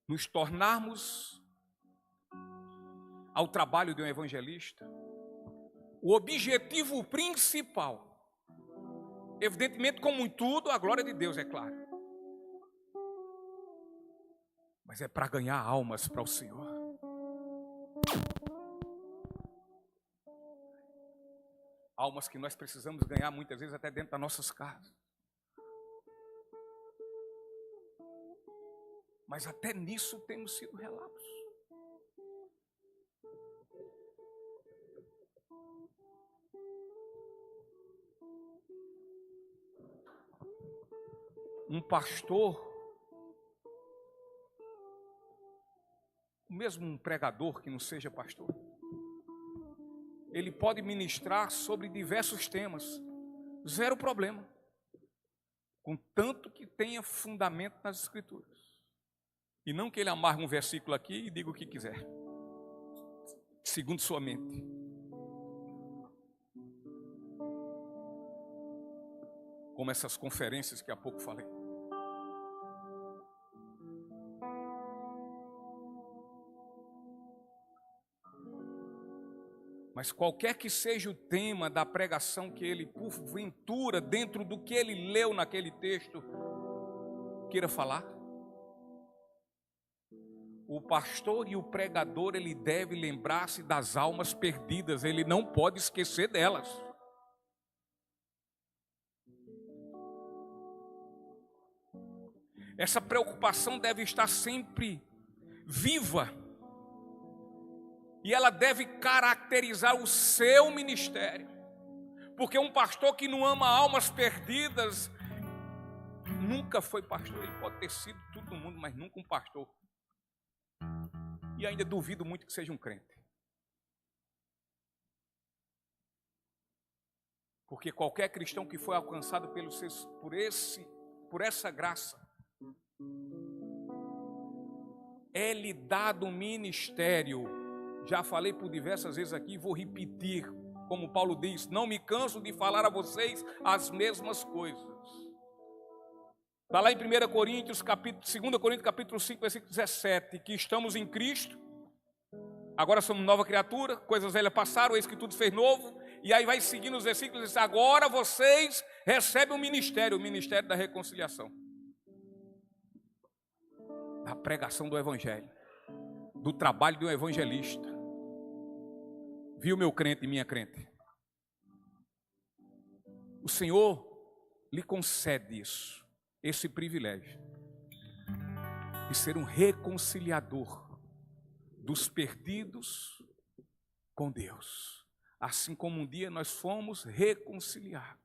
Nos tornarmos ao trabalho de um evangelista, o objetivo principal, evidentemente, como em tudo, a glória de Deus, é claro, mas é para ganhar almas para o Senhor. Almas que nós precisamos ganhar muitas vezes até dentro das nossas casas. Mas até nisso temos sido relapsos. Um pastor, mesmo um pregador que não seja pastor, ele pode ministrar sobre diversos temas, zero problema, contanto que tenha fundamento nas Escrituras. E não que ele amarre um versículo aqui e diga o que quiser, segundo sua mente. Como essas conferências que há pouco falei. Mas qualquer que seja o tema da pregação que ele, porventura, dentro do que ele leu naquele texto, queira falar, o pastor e o pregador, ele deve lembrar-se das almas perdidas, ele não pode esquecer delas. Essa preocupação deve estar sempre viva. E ela deve caracterizar o seu ministério. Porque um pastor que não ama almas perdidas nunca foi pastor. Ele pode ter sido tudo no mundo, mas nunca um pastor. E ainda duvido muito que seja um crente. Porque qualquer cristão que foi alcançado por essa graça, é-lhe dado um ministério. Já falei por diversas vezes aqui, vou repetir, como Paulo diz, não me canso de falar a vocês as mesmas coisas. Está lá em 2 Coríntios, capítulo 5, versículo 17, que estamos em Cristo, agora somos nova criatura, coisas velhas passaram, eis que tudo se fez novo, e aí vai seguindo os versículos e diz, agora vocês recebem o ministério da reconciliação, da pregação do evangelho, do trabalho de um evangelista. Viu, meu crente e minha crente? O Senhor lhe concede isso, esse privilégio de ser um reconciliador dos perdidos com Deus, assim como um dia nós fomos reconciliados,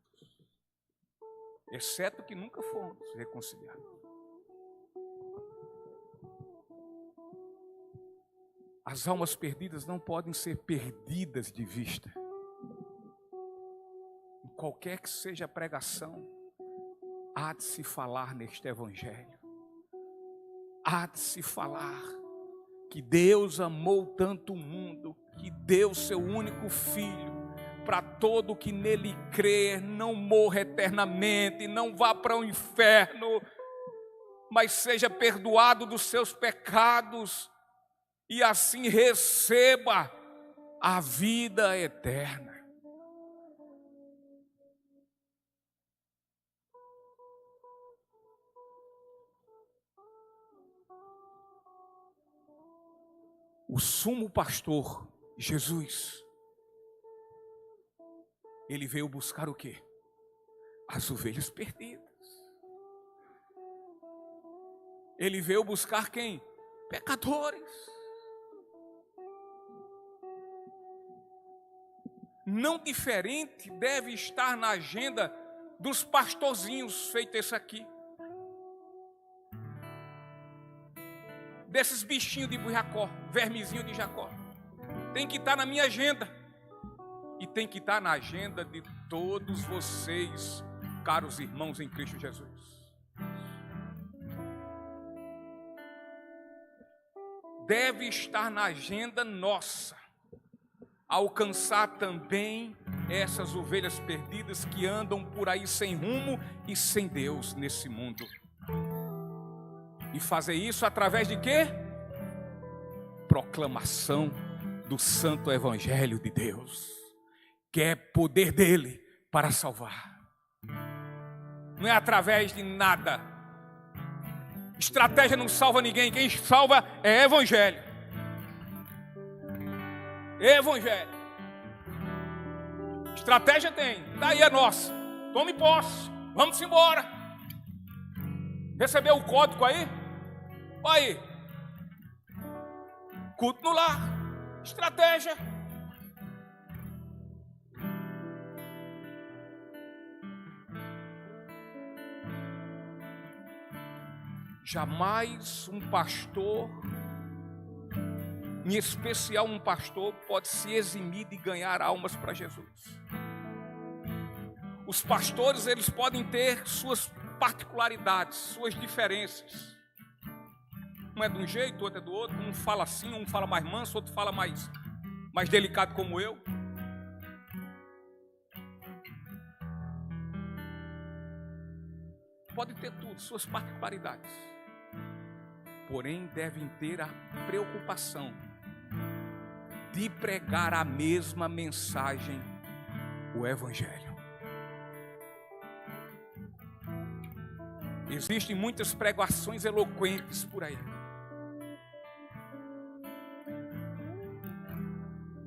exceto que nunca fomos reconciliados. As almas perdidas não podem ser perdidas de vista. Em qualquer que seja a pregação, há de se falar neste evangelho. Há de se falar que Deus amou tanto o mundo, que deu seu único filho, para todo que nele crer, não morra eternamente, não vá para o inferno, mas seja perdoado dos seus pecados, e assim receba a vida eterna. O sumo pastor, Jesus, ele veio buscar o quê? As ovelhas perdidas. Ele veio buscar quem? Pecadores. Não diferente deve estar na agenda dos pastorzinhos feito esse aqui. Desses bichinhos de Jacó, vermezinho de Jacó. tem que estar na minha agenda. E tem que estar na agenda de todos vocês, caros irmãos em Cristo Jesus. Deve estar na agenda nossa alcançar também essas ovelhas perdidas que andam por aí sem rumo e sem Deus nesse mundo. E fazer isso através de quê? Proclamação do Santo Evangelho de Deus, que é poder dele para salvar. Não é através de nada. Estratégia não salva ninguém. Quem salva é Evangelho. Evangelho. Estratégia tem. Daí a nossa. Tome posse. Vamos embora. Recebeu o código aí? Olha aí. Culto no lar. Estratégia. Jamais um pastor, em especial um pastor, pode se eximir de ganhar almas para Jesus. Os pastores, eles podem ter suas particularidades, suas diferenças. Um é de um jeito, outro é do outro. Um fala assim, um fala mais manso, outro fala mais delicado como eu. Pode ter tudo, suas particularidades. Porém, devem ter a preocupação de pregar a mesma mensagem, o Evangelho. Existem muitas pregações eloquentes por aí.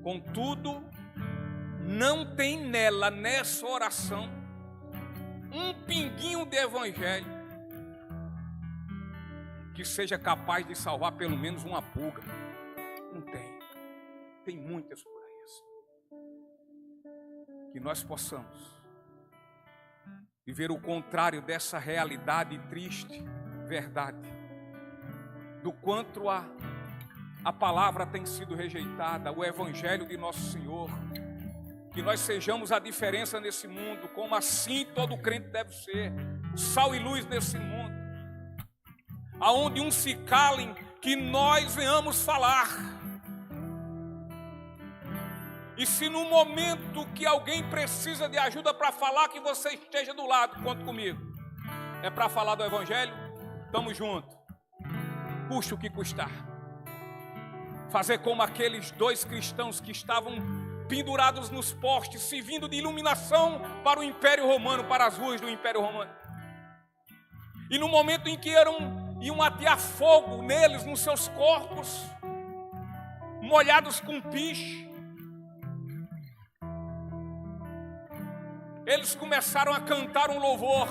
Contudo, não tem nela, nessa oração, um pinguinho de Evangelho que seja capaz de salvar pelo menos uma pulga. Não tem. Tem muitas por aí assim. Que nós possamos viver o contrário dessa realidade triste, verdade, do quanto a palavra tem sido rejeitada, o Evangelho de nosso Senhor. Que nós sejamos a diferença nesse mundo, como assim todo crente deve ser, sal e luz nesse mundo. Aonde uns se calem, que nós venhamos falar. E se no momento que alguém precisa de ajuda para falar, que você esteja do lado, conte comigo. É para falar do Evangelho? Estamos juntos. Custe o que custar. Fazer como aqueles 2 cristãos que estavam pendurados nos postes, servindo de iluminação para o Império Romano, para as ruas do Império Romano. E no momento em que iam atear fogo neles, nos seus corpos, molhados com piche, eles começaram a cantar um louvor.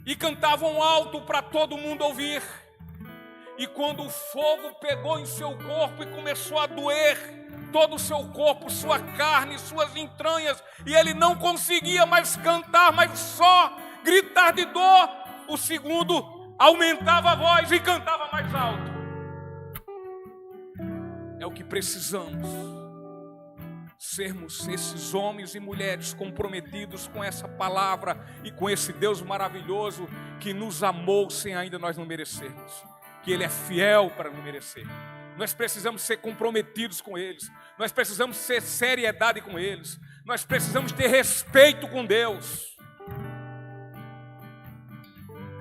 E cantavam alto para todo mundo ouvir. E quando o fogo pegou em seu corpo e começou a doer todo o seu corpo, sua carne, suas entranhas, e ele não conseguia mais cantar, mas só gritar de dor, o segundo aumentava a voz e cantava mais alto. É o que precisamos, sermos esses homens e mulheres comprometidos com essa palavra e com esse Deus maravilhoso que nos amou sem ainda nós não merecermos, que Ele é fiel para nos merecer. Nós precisamos ser comprometidos com eles, nós precisamos ter seriedade com eles, nós precisamos ter respeito com Deus.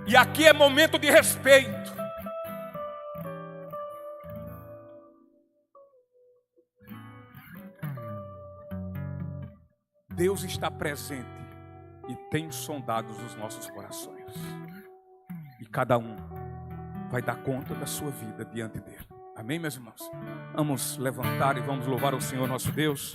E aqui é momento de respeito. Deus está presente e tem sondado os nossos corações. E cada um vai dar conta da sua vida diante dele. Amém, meus irmãos? Vamos levantar e vamos louvar o Senhor nosso Deus.